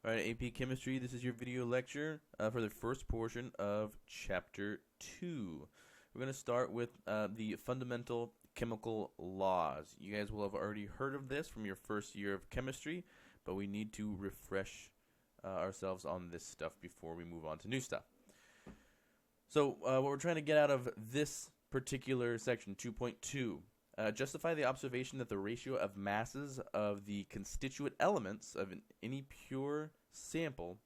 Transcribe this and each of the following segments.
Alright, AP Chemistry, this is your video lecture for the first portion of Chapter 2. We're going to start with the fundamental chemical laws. You guys will have already heard of this from your first year of chemistry, but we need to refresh ourselves on this stuff before we move on to new stuff. So what we're trying to get out of this particular section, 2.2, justify the observation that the ratio of masses of the constituent elements of any pure sample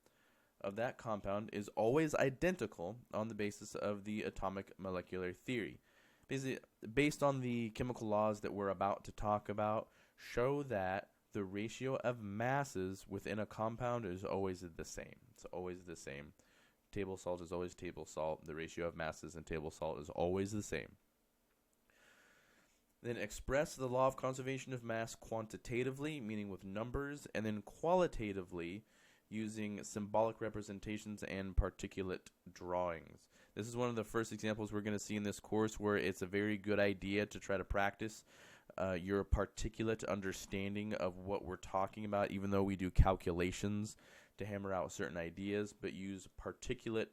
of that compound is always identical on the basis of the atomic molecular theory. Basically, based on the chemical laws that we're about to talk about, show that the ratio of masses within a compound is always the same. It's always the same. Table salt is always table salt. The ratio of masses in table salt is always the same. Then express the law of conservation of mass quantitatively, meaning with numbers, and then qualitatively using symbolic representations and particulate drawings. This is one of the first examples we're going to see in this course where it's a very good idea to try to practice your particulate understanding of what we're talking about, even though we do calculations to hammer out certain ideas, but use particulate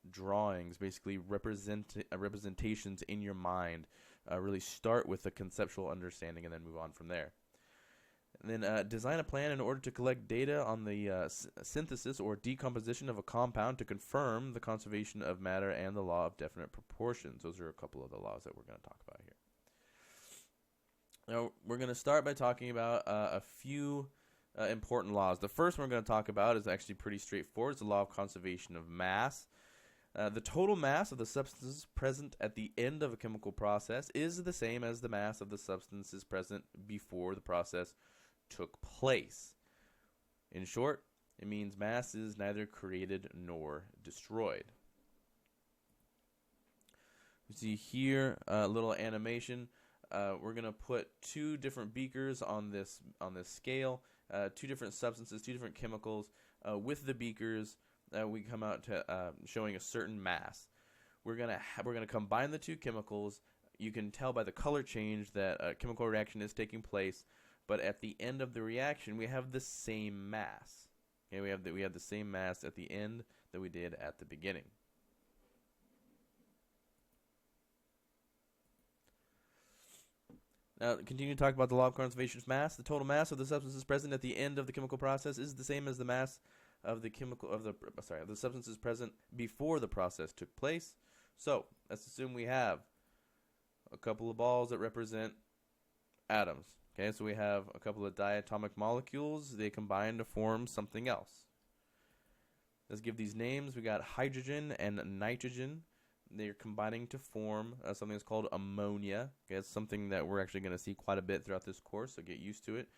drawings, basically representations in your mind. Really start with the conceptual understanding and then move on from there. And then design a plan in order to collect data on the synthesis or decomposition of a compound to confirm the conservation of matter and the law of definite proportions. Those are a couple of the laws that we're going to talk about here. Now, we're going to start by talking about a few important laws. The first one we're going to talk about is actually pretty straightforward. It's the law of conservation of mass. The total mass of the substances present at the end of a chemical process is the same as the mass of the substances present before the process took place. In short, it means mass is neither created nor destroyed. You see here a little animation. We're going to put two different beakers on this scale, two different substances, two different chemicals. With the beakers, we come out to showing a certain mass. We're gonna combine the two chemicals. You can tell by the color change that a chemical reaction is taking place, but at the end of the reaction, we have the same mass. Okay, we have the same mass at the end that we did at the beginning. Now, continue to talk about the law of conservation of mass. The total mass of the substances present at the end of the chemical process is the same as the mass of the substances present before the process took place. So let's assume we have a couple of balls that represent atoms. Okay, so we have a couple of diatomic molecules. They combine to form something else. Let's give these names. We got hydrogen and nitrogen. They're combining to form something that's called ammonia. Okay, it's something that we're actually going to see quite a bit throughout this course, so get used to it.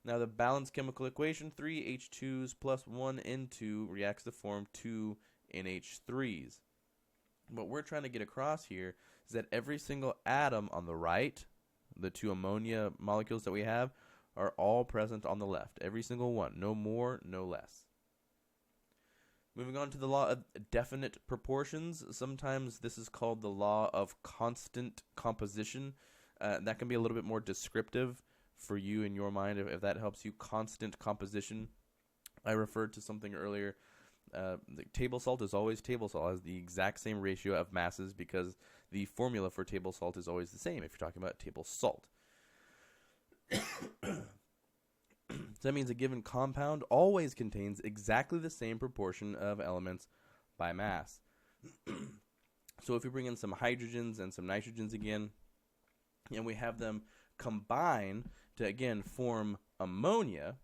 Now the balanced chemical equation, 3 H2s plus 1 N2 reacts to form 2 NH3s. What we're trying to get across here is that every single atom on the right, the two ammonia molecules that we have, are all present on the left. Every single one. No more, no less. Moving on to the law of definite proportions. Sometimes this is called the law of constant composition. That can be a little bit more descriptive for you in your mind, if that helps you. Constant composition. I referred to something earlier. The table salt is always table salt. It has the exact same ratio of masses because the formula for table salt is always the same if you're talking about table salt. So that means a given compound always contains exactly the same proportion of elements by mass. So if we bring in some hydrogens and some nitrogens again, and we have them combine to again form ammonia,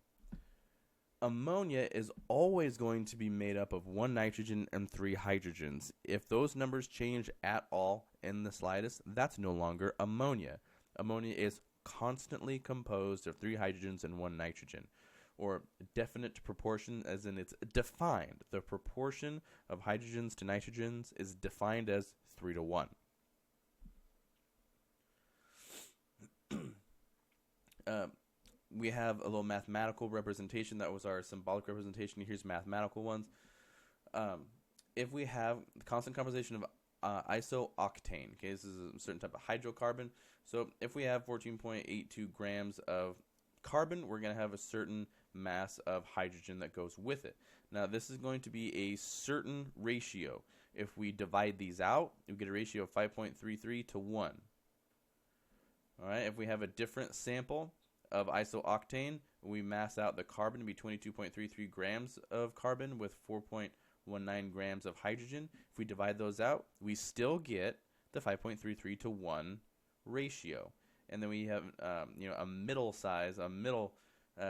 ammonia is always going to be made up of 1 nitrogen and 3 hydrogens. If those numbers change at all in the slightest, that's no longer ammonia. Ammonia is constantly composed of 3 hydrogens and 1 nitrogen, or definite proportion, as in it's defined. The proportion of hydrogens to nitrogens is defined as 3 to 1. We have a little mathematical representation. That was our symbolic representation. Here's mathematical ones. If we have the constant composition of isooctane, okay, this is a certain type of hydrocarbon. So if we have 14.82 grams of carbon, we're going to have a certain mass of hydrogen that goes with it. Now, this is going to be a certain ratio. If we divide these out, we get a ratio of 5.33 to 1. All right, if we have a different sample of isooctane, we mass out the carbon to be 22.33 grams of carbon with 4.19 grams of hydrogen. If we divide those out, we still get the 5.33 to 1 ratio. And then we have a middle size,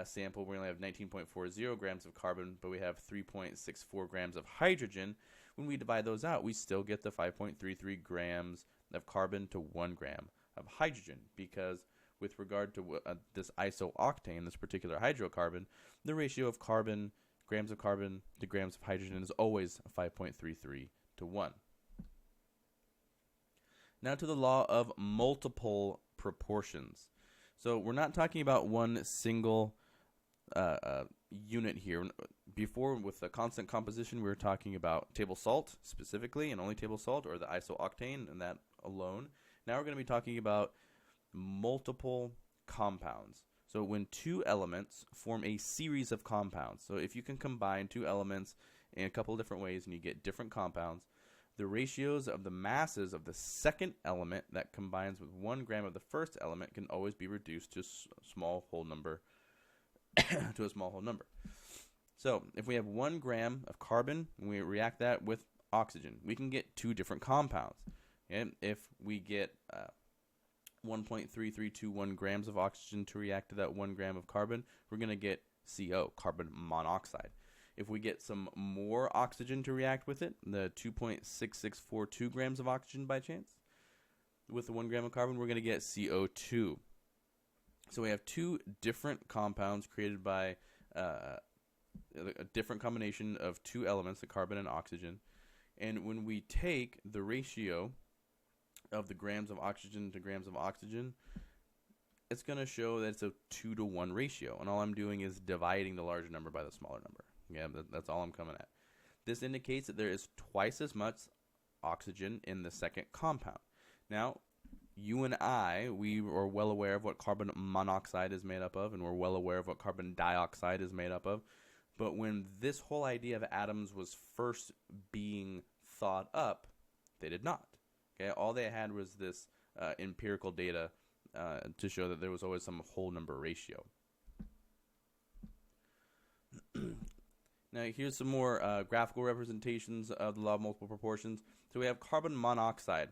sample, we only have 19.40 grams of carbon, but we have 3.64 grams of hydrogen. When we divide those out, we still get the 5.33 grams of carbon to 1 gram of hydrogen, because with regard to this isooctane, this particular hydrocarbon, the ratio of grams of carbon to grams of hydrogen is always 5.33 to 1. Now to the law of multiple proportions. So we're not talking about one single unit here. Before, with the constant composition, we were talking about table salt specifically, and only table salt, or the isooctane and that alone. Now we're going to be talking about multiple compounds. So when two elements form a series of compounds, so if you can combine two elements in a couple of different ways and you get different compounds, the ratios of the masses of the second element that combines with 1 gram of the first element can always be reduced to a small whole number. So if we have 1 gram of carbon and we react that with oxygen, we can get two different compounds. And if we get 1.3321 grams of oxygen to react to that 1 gram of carbon, we're going to get CO, carbon monoxide. If we get some more oxygen to react with it, the 2.6642 grams of oxygen by chance, with the 1 gram of carbon, we're going to get CO2. So we have two different compounds created by a different combination of two elements, the carbon and oxygen. And when we take the ratio of the grams of oxygen to grams of oxygen, it's going to show that it's a 2 to 1 ratio. And all I'm doing is dividing the larger number by the smaller number. Yeah, that's all I'm coming at. This indicates that there is twice as much oxygen in the second compound. Now, you and I, we are well aware of what carbon monoxide is made up of, and we're well aware of what carbon dioxide is made up of. But when this whole idea of atoms was first being thought up, they did not. Okay, all they had was this empirical data to show that there was always some whole number ratio. Now, here's some more graphical representations of the law of multiple proportions. So we have carbon monoxide.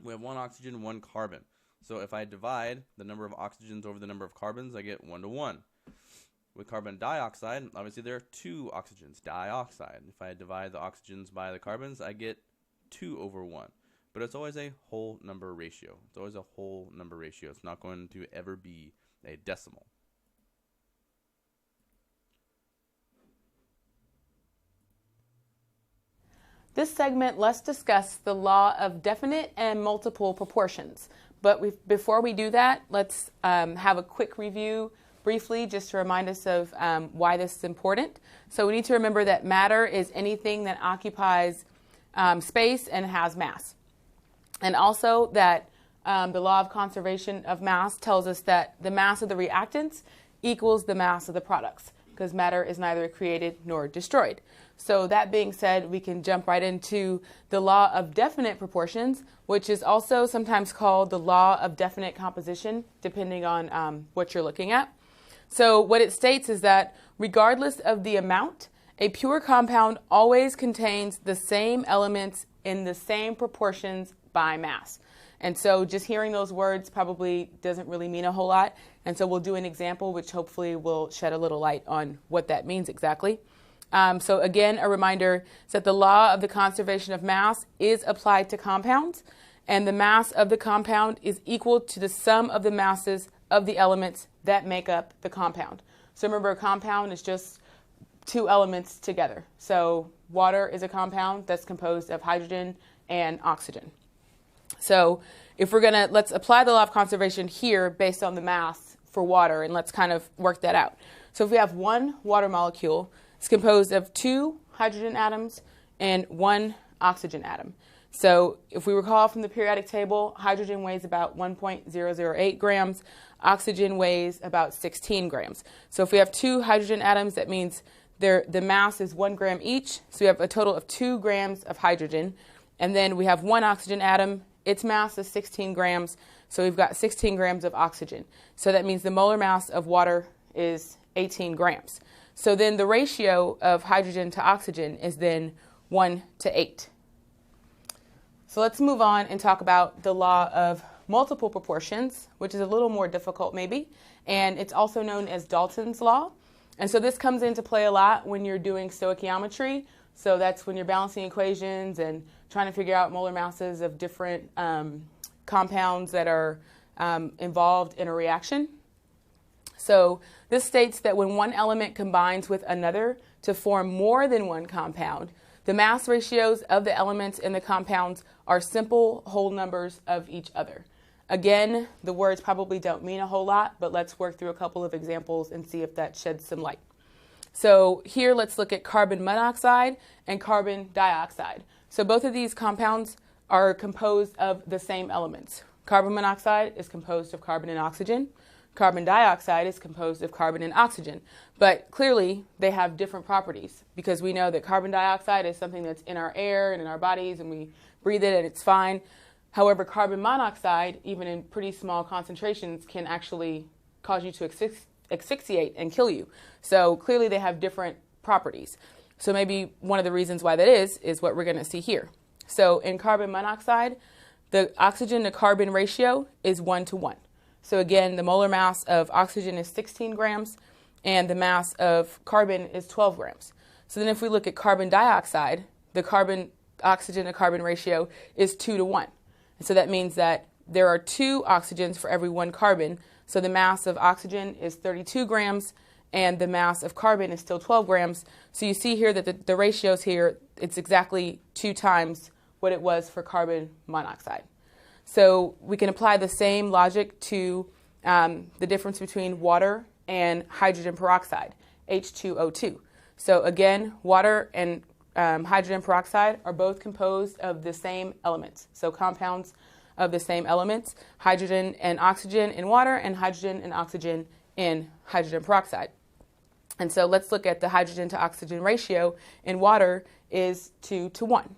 We have 1 oxygen, 1 carbon. So if I divide the number of oxygens over the number of carbons, I get 1 to 1. With carbon dioxide, obviously there are 2 oxygens, dioxide. If I divide the oxygens by the carbons, I get 2 over 1. But it's always a whole number ratio. It's always a whole number ratio. It's not going to ever be a decimal. This segment, let's discuss the law of definite and multiple proportions. But before we do that, let's have a quick review briefly just to remind us of why this is important. So we need to remember that matter is anything that occupies space and has mass. And also that the law of conservation of mass tells us that the mass of the reactants equals the mass of the products, because matter is neither created nor destroyed. So that being said, we can jump right into the law of definite proportions, which is also sometimes called the law of definite composition, depending on what you're looking at. So what it states is that regardless of the amount, a pure compound always contains the same elements in the same proportions by mass. And so just hearing those words probably doesn't really mean a whole lot. And so we'll do an example which hopefully will shed a little light on what that means exactly. So again, a reminder is that the law of the conservation of mass is applied to compounds, and the mass of the compound is equal to the sum of the masses of the elements that make up the compound. So remember, a compound is just 2 elements together. So water is a compound that's composed of hydrogen and oxygen. So if let's apply the law of conservation here based on the mass for water, and let's kind of work that out. So if we have 1 water molecule, it's composed of 2 hydrogen atoms and 1 oxygen atom. So if we recall from the periodic table, hydrogen weighs about 1.008 grams, Oxygen weighs about 16 grams. So if we have 2 hydrogen atoms, that means the mass is 1 gram each. So we have a total of 2 grams of hydrogen. And then we have 1 oxygen atom. Its mass is 16 grams. So we've got 16 grams of oxygen. So that means the molar mass of water is 18 grams. So then the ratio of hydrogen to oxygen is then 1 to 8. So let's move on and talk about the law of multiple proportions, which is a little more difficult maybe. And it's also known as Dalton's law. And so this comes into play a lot when you're doing stoichiometry. So that's when you're balancing equations and trying to figure out molar masses of different compounds that are involved in a reaction. So this states that when one element combines with another to form more than one compound, the mass ratios of the elements in the compounds are simple whole numbers of each other. Again, the words probably don't mean a whole lot, but let's work through a couple of examples and see if that sheds some light. So here let's look at carbon monoxide and carbon dioxide. So both of these compounds are composed of the same elements. Carbon monoxide is composed of carbon and oxygen. Carbon dioxide is composed of carbon and oxygen. But clearly they have different properties because we know that carbon dioxide is something that's in our air and in our bodies and we breathe it and it's fine. However, carbon monoxide, even in pretty small concentrations, can actually cause you to asphyxiate and kill you. So clearly they have different properties. So maybe one of the reasons why that is what we're going to see here. So in carbon monoxide, the oxygen to carbon ratio is 1 to 1. So again, the molar mass of oxygen is 16 grams and the mass of carbon is 12 grams. So then if we look at carbon dioxide, the carbon oxygen to carbon ratio is 2 to 1. And so that means that there are 2 oxygens for every 1 carbon. So the mass of oxygen is 32 grams and the mass of carbon is still 12 grams. So you see here that the ratios here, it's exactly 2 times what it was for carbon monoxide. So we can apply the same logic to the difference between water and hydrogen peroxide, H2O2. So again, water and hydrogen peroxide are both composed of the same elements. So compounds of the same elements, hydrogen and oxygen in water and hydrogen and oxygen in hydrogen peroxide. And so let's look at the hydrogen to oxygen ratio in water is 2 to 1.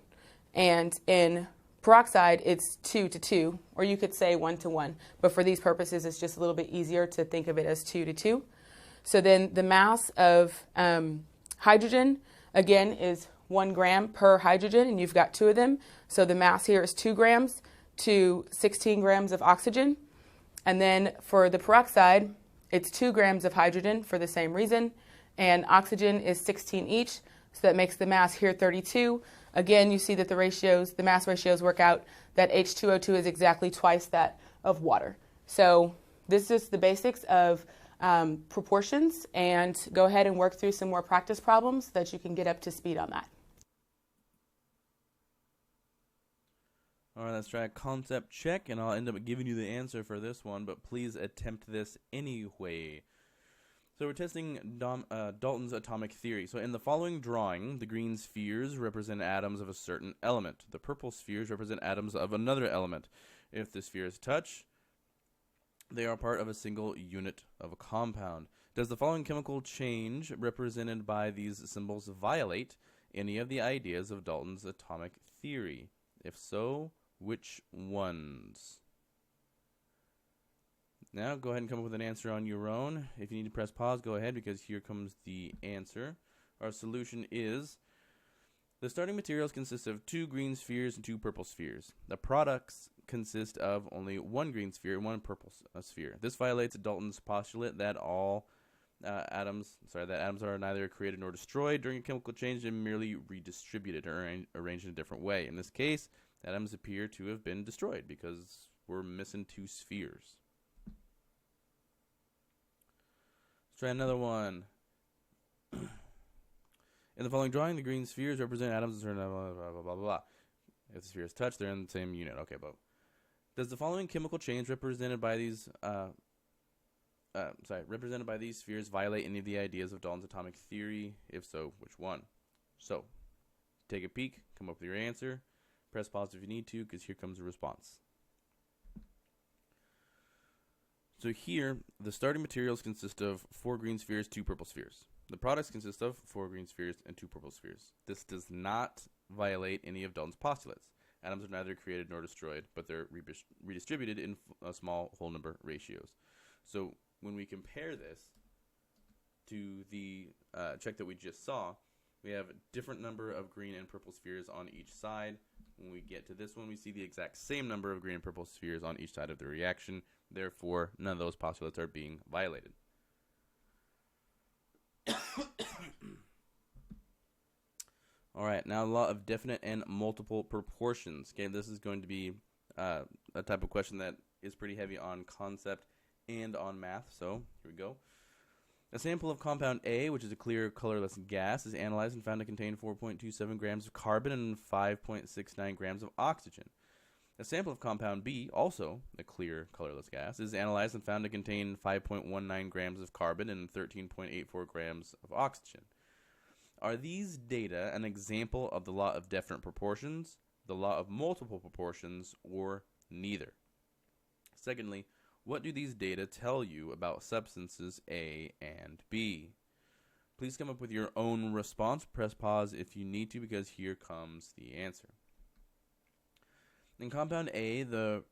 And in peroxide, it's 2 to 2, or you could say 1 to 1. But for these purposes, it's just a little bit easier to think of it as 2 to 2. So then the mass of hydrogen, again, is 1 gram per hydrogen, and you've got 2 of them. So the mass here is 2 grams to 16 grams of oxygen. And then for the peroxide, it's 2 grams of hydrogen for the same reason, and oxygen is 16 each, so that makes the mass here 32. Again, you see that the mass ratios work out that H2O2 is exactly twice that of water. So this is the basics of proportions, and go ahead and work through some more practice problems so that you can get up to speed on that. All right, let's try a concept check, and I'll end up giving you the answer for this one, but please attempt this anyway. So we're testing Dalton's atomic theory. So in the following drawing, the green spheres represent atoms of a certain element. The purple spheres represent atoms of another element. If the spheres touch, they are part of a single unit of a compound. Does the following chemical change represented by these symbols violate any of the ideas of Dalton's atomic theory? If so, which ones? Now, go ahead and come up with an answer on your own. If you need to press pause, go ahead, because here comes the answer. Our solution is the starting materials consist of 2 green spheres and 2 purple spheres. The products consist of only 1 green sphere and 1 purple sphere. This violates Dalton's postulate that atoms are neither created nor destroyed during a chemical change and merely redistributed or arranged in a different way. In this case, atoms appear to have been destroyed because we're missing 2 spheres. Try another one. In the following drawing, the green spheres represent atoms of blah, blah, blah, blah, blah. If the spheres touch, they're in the same unit. Okay, but does the following chemical change represented by these spheres violate any of the ideas of Dalton's atomic theory? If so, which one? So, take a peek, come up with your answer. Press pause if you need to, because here comes the response. So here, the starting materials consist of 4 green spheres, 2 purple spheres. The products consist of 4 green spheres and 2 purple spheres. This does not violate any of Dalton's postulates. Atoms are neither created nor destroyed, but they're redistributed in small whole number ratios. So when we compare this to the check that we just saw, we have a different number of green and purple spheres on each side. When we get to this one, we see the exact same number of green and purple spheres on each side of the reaction. Therefore, none of those postulates are being violated. All right, now the law of definite and multiple proportions. Okay, this is going to be a type of question that is pretty heavy on concept and on math. So here we go. A sample of compound A, which is a clear, colorless gas, is analyzed and found to contain 4.27 grams of carbon and 5.69 grams of oxygen. A sample of compound B, also a clear, colorless gas, is analyzed and found to contain 5.19 grams of carbon and 13.84 grams of oxygen. Are these data an example of the law of definite proportions, the law of multiple proportions, or neither? Secondly, what do these data tell you about substances A and B? Please come up with your own response. Press pause if you need to, because here comes the answer. In compound A, the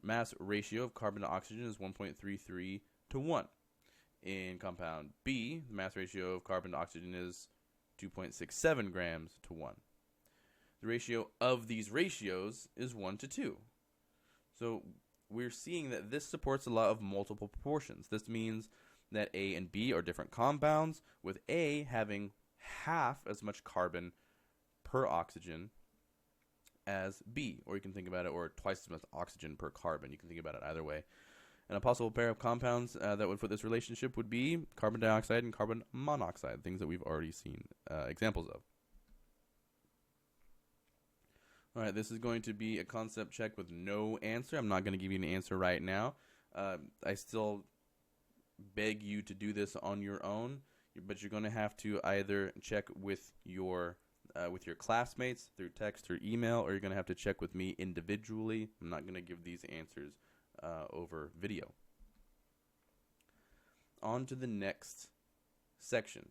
mass ratio of carbon to oxygen is 1.33 to 1. In compound B, the mass ratio of carbon to oxygen is 2.67 grams to 1. The ratio of these ratios is 1 to 2. So we're seeing that this supports the law of multiple proportions. This means that A and B are different compounds, with A having half as much carbon per oxygen as B, or you can think about it, or twice as much oxygen per carbon. You can think about it either way. And a possible pair of compounds that would fit this relationship would be carbon dioxide and carbon monoxide, things that we've already seen examples of. All right, this is going to be a concept check with no answer. I'm not going to give you an answer right now. I still beg you to do this on your own, but you're going to have to either check with your classmates through text or email, or you're going to have to check with me individually. I'm not going to give these answers over video. On to the next section.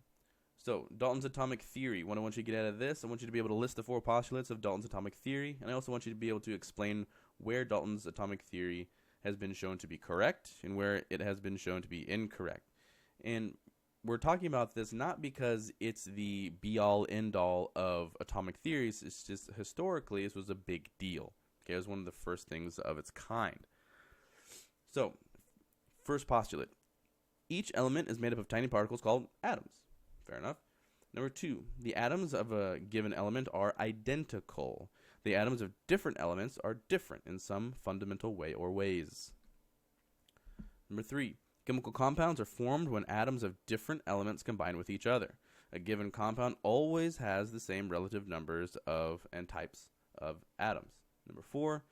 So, Dalton's atomic theory. What I want you to get out of this, I want you to be able to list the 4 postulates of Dalton's atomic theory, and I also want you to be able to explain where Dalton's atomic theory has been shown to be correct and where it has been shown to be incorrect. And we're talking about this not because it's the be-all, end-all of atomic theories. It's just historically this was a big deal. Okay, it was one of the first things of its kind. So, first postulate. Each element is made up of tiny particles called atoms. Fair enough. Number 2, the atoms of a given element are identical. The atoms of different elements are different in some fundamental way or ways. Number 3, chemical compounds are formed when atoms of different elements combine with each other. A given compound always has the same relative numbers of and types of atoms. Number 4,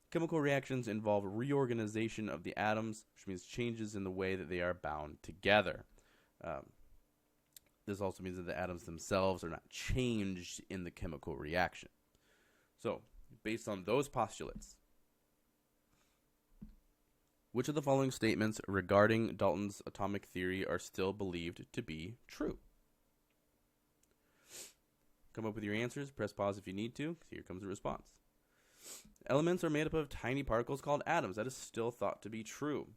chemical reactions involve reorganization of the atoms, which means changes in the way that they are bound together. This also means that the atoms themselves are not changed in the chemical reaction. So, based on those postulates, which of the following statements regarding Dalton's atomic theory are still believed to be true? Come up with your answers. Press pause if you need to. Here comes the response. Elements are made up of tiny particles called atoms. That is still thought to be true.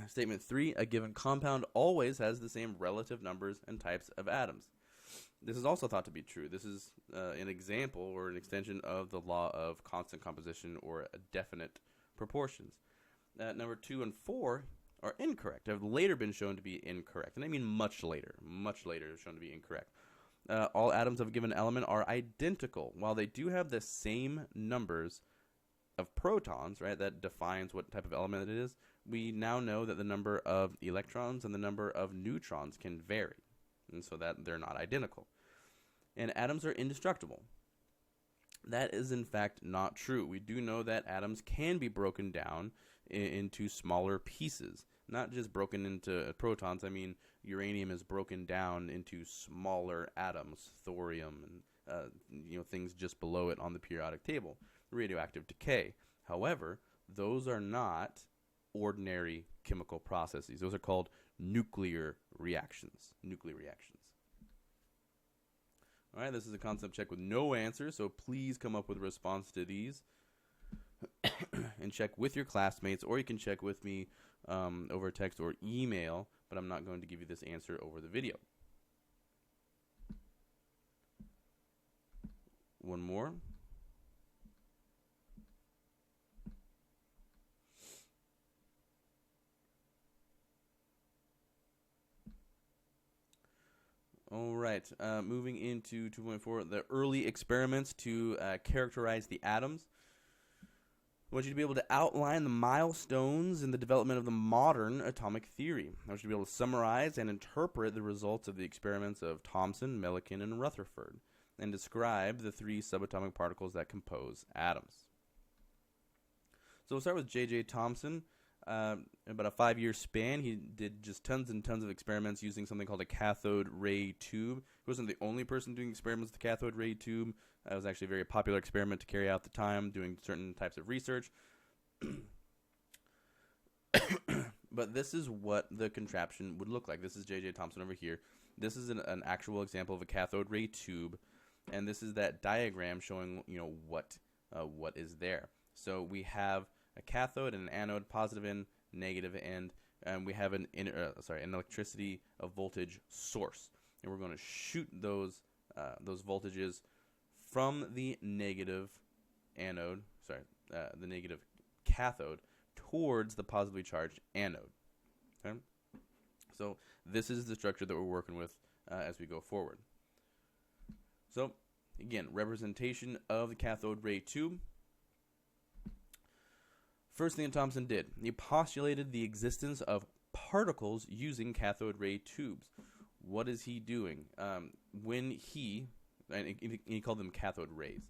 Statement 3, a given compound always has the same relative numbers and types of atoms. This is also thought to be true. This is an example or an extension of the law of constant composition or definite proportions. Number 2 and 4 are incorrect, have later been shown to be incorrect. And I mean much later shown to be incorrect. All atoms of a given element are identical. While they do have the same numbers of protons, right, that defines what type of element it is, we now know that the number of electrons and the number of neutrons can vary, and so that they're not identical. And atoms are indestructible. That is in fact not true. We do know that atoms can be broken down into smaller pieces, not just broken into protons. I mean, uranium is broken down into smaller atoms, thorium, and things just below it on the periodic table, radioactive decay. However, those are not ordinary chemical processes. Those are called nuclear reactions. Nuclear reactions. All right, this is a concept check with no answer, so please come up with a response to these and check with your classmates, or you can check with me over text or email, but I'm not going to give you this answer over the video. One more. All right, moving into 2.4, the early experiments to characterize the atoms. I want you to be able to outline the milestones in the development of the modern atomic theory. I want you to be able to summarize and interpret the results of the experiments of Thomson, Millikan, and Rutherford, and describe the 3 subatomic particles that compose atoms. So we'll start with J.J. Thomson. About a 5-year span, he did just tons and tons of experiments using something called a cathode ray tube. He wasn't the only person doing experiments with the cathode ray tube. It was actually a very popular experiment to carry out at the time, doing certain types of research. But this is what the contraption would look like. This is J.J. Thomson over here. This is an actual example of a cathode ray tube, and this is that diagram showing what is there. So we have a cathode and an anode, positive end, negative end, and we have an electricity, a voltage source, and we're going to shoot those voltages from the negative anode, the negative cathode, towards the positively charged anode. Okay, so this is the structure that we're working with as we go forward. So again, representation of the cathode ray tube. First thing that Thomson did, he postulated the existence of particles using cathode ray tubes. What is he doing? And he called them cathode rays.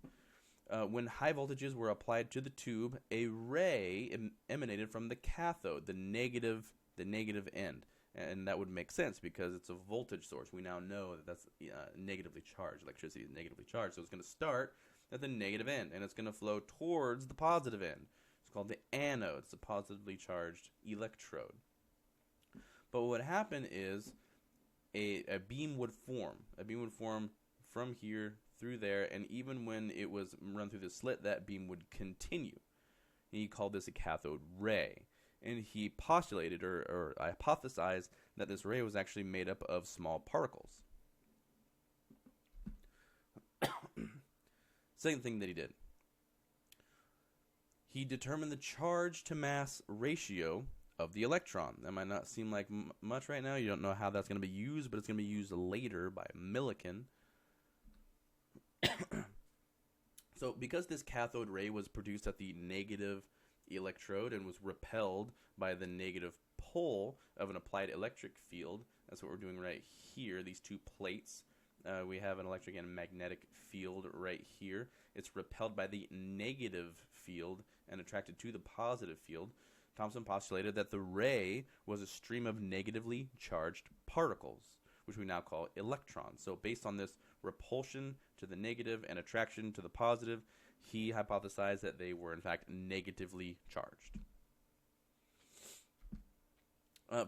When high voltages were applied to the tube, a ray emanated from the cathode, the negative end. And that would make sense because it's a voltage source. We now know that that's negatively charged. Electricity is negatively charged. So it's going to start at the negative end, and it's going to flow towards the positive end. It's called the anode. It's a positively charged electrode. But what would happen is a beam would form. A beam would form from here through there, and even when it was run through the slit, that beam would continue. And he called this a cathode ray. And he postulated or hypothesized that this ray was actually made up of small particles. Second thing that he did, he determined the charge to mass ratio of the electron. That might not seem like much right now. You don't know how that's going to be used, but it's going to be used later by Millikan. So because this cathode ray was produced at the negative electrode and was repelled by the negative pole of an applied electric field, that's what we're doing right here, these two plates. We have an electric and magnetic field right here. It's repelled by the negative field and attracted to the positive field. Thomson postulated that the ray was a stream of negatively charged particles, which we now call electrons. So based on this repulsion to the negative and attraction to the positive, he hypothesized that they were in fact negatively charged.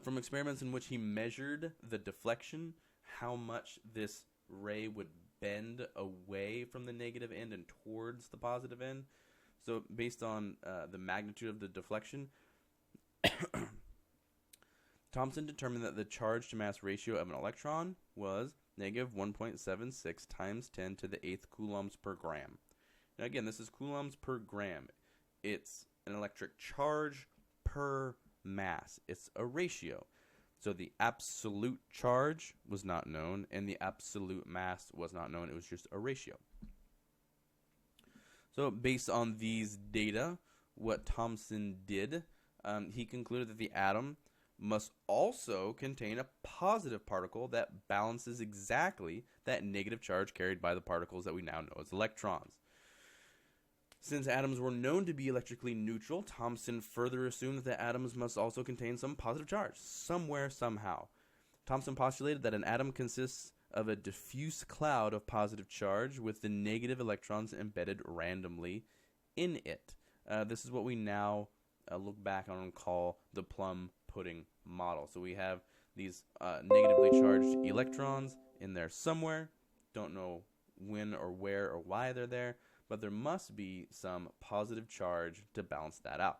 From experiments in which he measured the deflection, how much this ray would bend away from the negative end and towards the positive end. So based on the magnitude of the deflection, Thomson determined that the charge to mass ratio of an electron was negative 1.76 times 10 to the 8th coulombs per gram. Now again, this is coulombs per gram. It's an electric charge per mass. It's a ratio. So the absolute charge was not known, and the absolute mass was not known. It was just a ratio. So based on these data, what Thomson did, he concluded that the atom must also contain a positive particle that balances exactly that negative charge carried by the particles that we now know as electrons. Since atoms were known to be electrically neutral, Thomson further assumed that the atoms must also contain some positive charge, somewhere, somehow. Thomson postulated that an atom consists of a diffuse cloud of positive charge with the negative electrons embedded randomly in it. This is what we now look back on and call the plum pudding model. So we have these negatively charged electrons in there somewhere. Don't know when or where or why they're there, but there must be some positive charge to balance that out.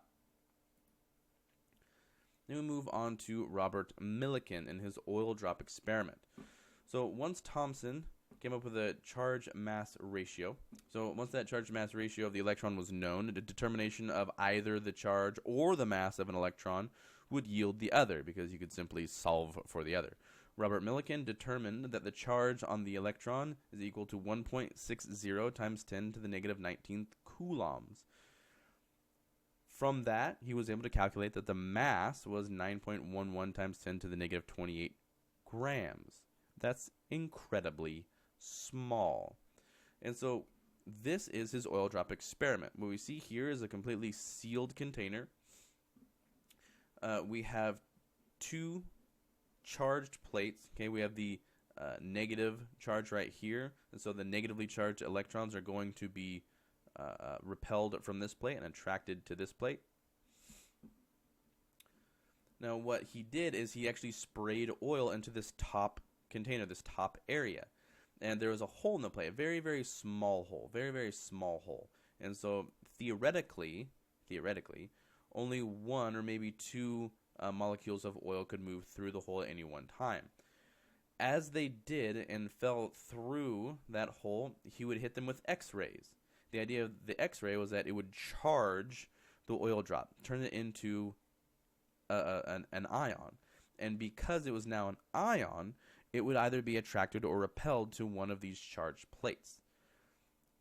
Then we move on to Robert Millikan and his Oildrop experiment. So once Thomson came up with a charge-mass ratio. So once that charge-mass ratio of the electron was known, the determination of either the charge or the mass of an electron would yield the other, because you could simply solve for the other. Robert Millikan determined that the charge on the electron is equal to 1.60 times 10 to the negative 19th coulombs. From that, he was able to calculate that the mass was 9.11 times 10 to the negative 28 grams. That's incredibly small. And so this is his Oildrop experiment. What we see here is a completely sealed container. We have two charged plates. Okay, we have the negative charge right here, and so the negatively charged electrons are going to be repelled from this plate and attracted to this plate. Now what he did is he actually sprayed oil into this top container, this top area, and there was a hole in the plate, a very, very small hole, very, very small hole. And so theoretically, only one or maybe two molecules of oil could move through the hole at any one time. As they did and fell through that hole, he would hit them with X-rays. The idea of the X-ray was that it would charge the Oildrop, turn it into an ion. And because it was now an ion, it would either be attracted or repelled to one of these charged plates.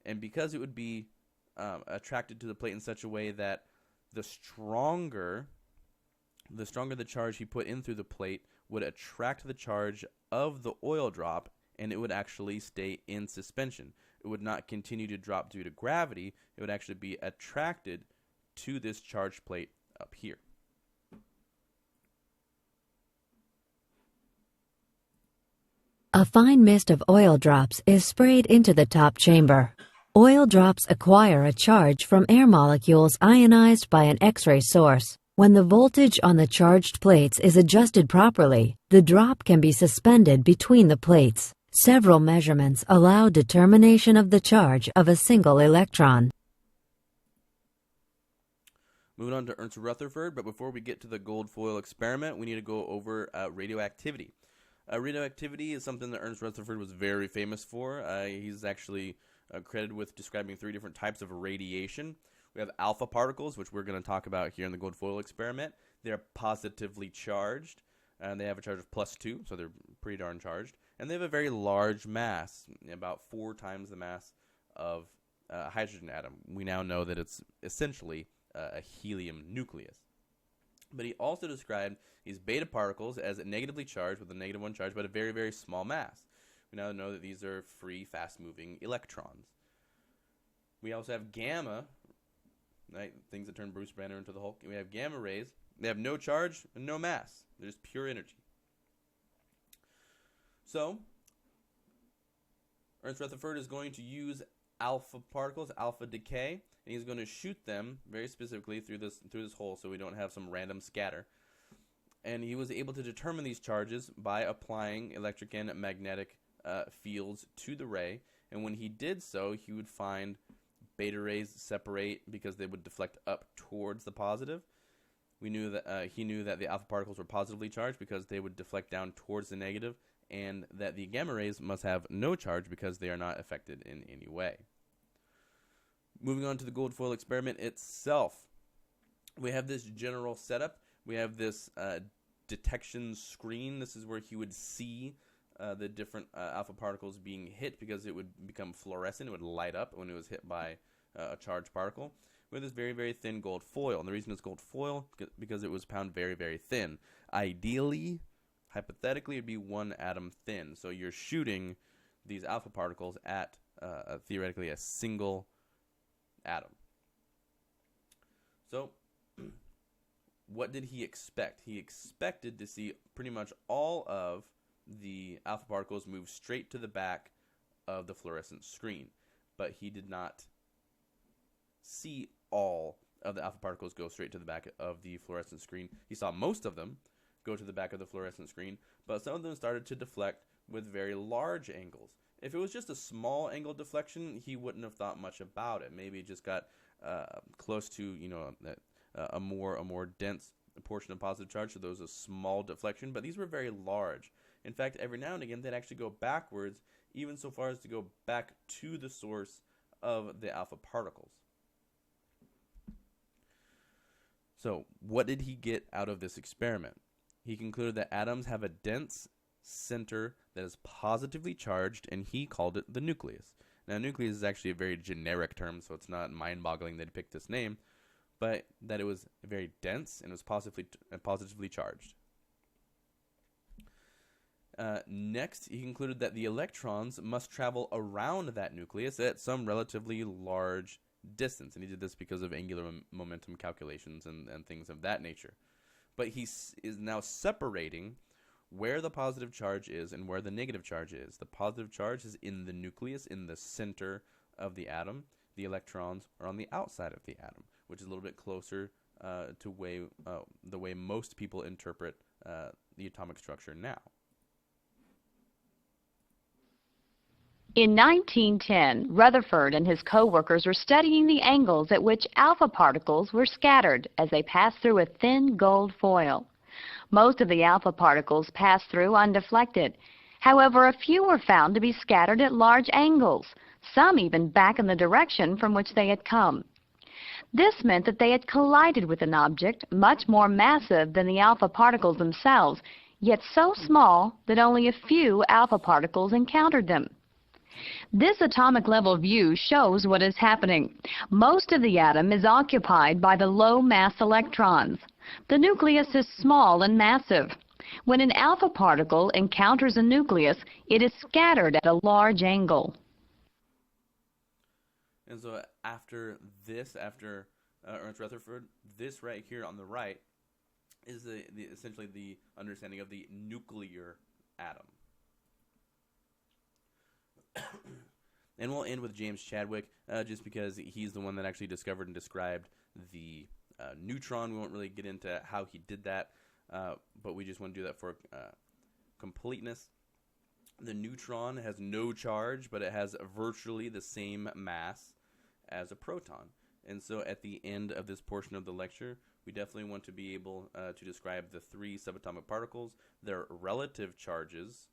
And because it would be attracted to the plate in such a way that the stronger the charge he put in through the plate would attract the charge of the Oildrop, and it would actually stay in suspension. It would not continue to drop due to gravity. It would actually be attracted to this charged plate up here. A fine mist of oil drops is sprayed into the top chamber. Oil drops acquire a charge from air molecules ionized by an X-ray source. When the voltage on the charged plates is adjusted properly, the drop can be suspended between the plates. Several measurements allow determination of the charge of a single electron. Moving on to Ernst Rutherford, but before we get to the gold foil experiment, we need to go over radioactivity. Radioactivity is something that Ernst Rutherford was very famous for. He's actually credited with describing 3 different types of radiation. We have alpha particles, which we're going to talk about here in the gold foil experiment. They're positively charged, and they have a charge of +2, so they're pretty darn charged. And they have a very large mass, about 4 times the mass of a hydrogen atom. We now know that it's essentially a helium nucleus. But he also described these beta particles as negatively charged with a -1 charge, but a very, very small mass. We now know that these are free, fast-moving electrons. We also have gamma, right? Things that turn Bruce Banner into the Hulk. We have gamma rays. They have no charge and no mass. They're just pure energy. So, Ernst Rutherford is going to use alpha particles, alpha decay, and he's going to shoot them very specifically through this hole, so we don't have some random scatter. And he was able to determine these charges by applying electric and magnetic fields to the ray. And when he did so, he would find beta rays separate because they would deflect up towards the positive. We knew that he knew that the alpha particles were positively charged because they would deflect down towards the negative, and that the gamma rays must have no charge because they are not affected in any way. Moving on to the gold foil experiment itself, we have this general setup. We have this detection screen. This is where he would see the different alpha particles being hit because it would become fluorescent. It would light up when it was hit by a charged particle. We have this very, very thin gold foil. And the reason it's gold foil because it was found very, very thin. Ideally, hypothetically, it'd be 1 atom thin. So you're shooting these alpha particles at theoretically a single atom. So what did he expect? He expected to see pretty much all of the alpha particles move straight to the back of the fluorescent screen, but he did not see all of the alpha particles go straight to the back of the fluorescent screen. He saw most of them go to the back of the fluorescent screen, but some of them started to deflect with very large angles. If it was just a small angle deflection, he wouldn't have thought much about it. Maybe it just got close to, a more dense portion of positive charge, so there was a small deflection, but these were very large. In fact, every now and again, they'd actually go backwards, even so far as to go back to the source of the alpha particles. So, what did he get out of this experiment? He concluded that atoms have a dense center that is positively charged, and he called it the nucleus. Now, nucleus is actually a very generic term, so it's not mind-boggling that he picked this name, but that it was very dense and was positively charged. Next, he concluded that the electrons must travel around that nucleus at some relatively large distance, and he did this because of angular momentum calculations and things of that nature. But he is now separating where the positive charge is and where the negative charge is. The positive charge is in the nucleus, in the center of the atom. The electrons are on the outside of the atom, which is a little bit closer to the way most people interpret the atomic structure now. In 1910, Rutherford and his co-workers were studying the angles at which alpha particles were scattered as they passed through a thin gold foil. Most of the alpha particles passed through undeflected. However, a few were found to be scattered at large angles, some even back in the direction from which they had come. This meant that they had collided with an object much more massive than the alpha particles themselves, yet so small that only a few alpha particles encountered them. This atomic level view shows what is happening. Most of the atom is occupied by the low mass electrons. The nucleus is small and massive. When an alpha particle encounters a nucleus, it is scattered at a large angle. And so after Ernst Rutherford, this right here on the right is essentially the understanding of the nuclear atom. And we'll end with James Chadwick, just because he's the one that actually discovered and described the neutron. We won't really get into how he did that, but we just want to do that for completeness. The neutron has no charge, but it has virtually the same mass as a proton. And so at the end of this portion of the lecture, we definitely want to be able to describe the three subatomic particles, their relative charges,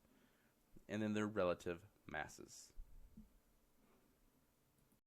and then their relative masses.